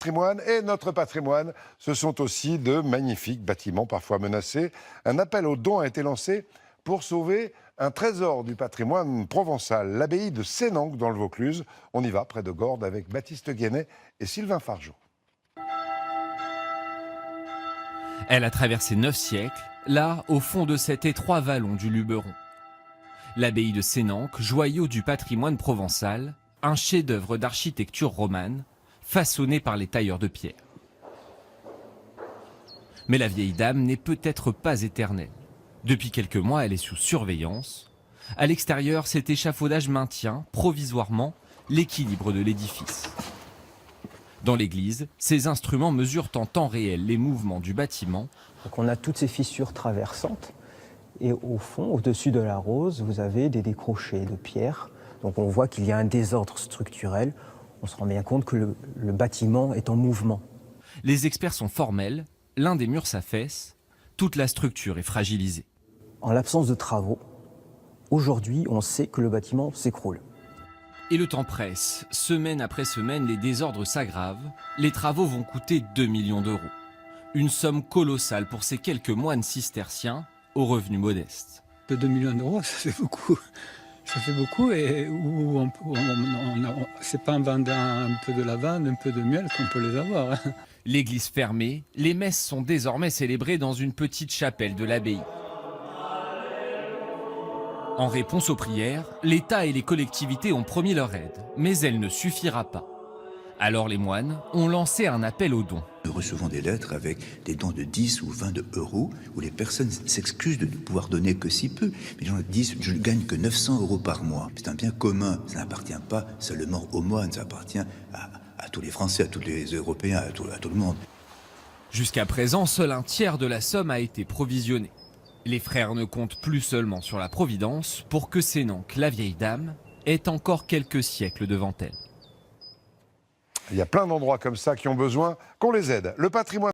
Patrimoine et notre patrimoine, ce sont aussi de magnifiques bâtiments parfois menacés. Un appel aux dons a été lancé pour sauver un trésor du patrimoine provençal, l'abbaye de Sénanque dans le Vaucluse. On y va près de Gordes avec Baptiste Guénet et Sylvain Fargeau. Elle a traversé 9 siècles, là, au fond de cet étroit vallon du Luberon. L'abbaye de Sénanque, joyau du patrimoine provençal, un chef-d'œuvre d'architecture romane, façonné par les tailleurs de pierre. Mais la vieille dame n'est peut-être pas éternelle. Depuis quelques mois, elle est sous surveillance. À l'extérieur, cet échafaudage maintient, provisoirement, l'équilibre de l'édifice. Dans l'église, ces instruments mesurent en temps réel les mouvements du bâtiment. Donc on a toutes ces fissures traversantes et au fond, au-dessus de la rose, vous avez des décrochés de pierre. Donc on voit qu'il y a un désordre structurel. On se rend bien compte que le bâtiment est en mouvement. Les experts sont formels, l'un des murs s'affaisse, toute la structure est fragilisée. En l'absence de travaux, aujourd'hui, on sait que le bâtiment s'écroule. Et le temps presse. Semaine après semaine, les désordres s'aggravent. Les travaux vont coûter 2 millions d'euros. Une somme colossale pour ces quelques moines cisterciens aux revenus modestes. 2 millions d'euros, ça fait beaucoup. Ça fait beaucoup et c'est pas en vendant un peu de lavande, un peu de miel qu'on peut les avoir. L'église fermée, les messes sont désormais célébrées dans une petite chapelle de l'abbaye. En réponse aux prières, l'État et les collectivités ont promis leur aide, mais elle ne suffira pas. Alors les moines ont lancé un appel aux dons. Nous recevons des lettres avec des dons de 10 ou 20 euros où les personnes s'excusent de ne pouvoir donner que si peu. Mais les gens disent, je ne gagne que 900 euros par mois. C'est un bien commun, ça n'appartient pas seulement aux moines, ça appartient à tous les Français, à tous les Européens, à tout le monde. Jusqu'à présent, seul un tiers de la somme a été provisionné. Les frères ne comptent plus seulement sur la Providence pour que Sénanque, la vieille dame, ait encore quelques siècles devant elle. Il y a plein d'endroits comme ça qui ont besoin qu'on les aide. Le patrimoine